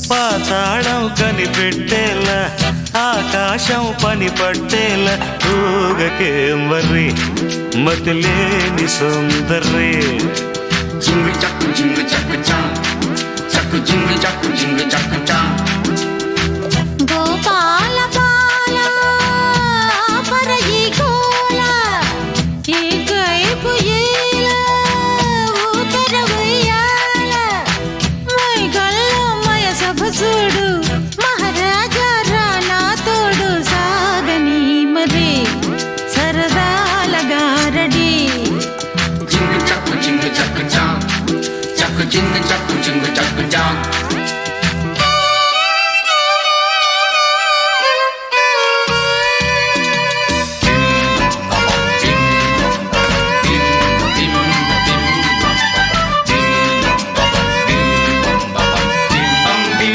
పాతాళం కనిపెట్టేలా ఆకాశం పని పట్టేలా ఊగకేం వర్రి మతిలేని సుందర్రి జింగు చక్కు జింగు చక్కు చా చక్కు జింగు చక్కు జింగు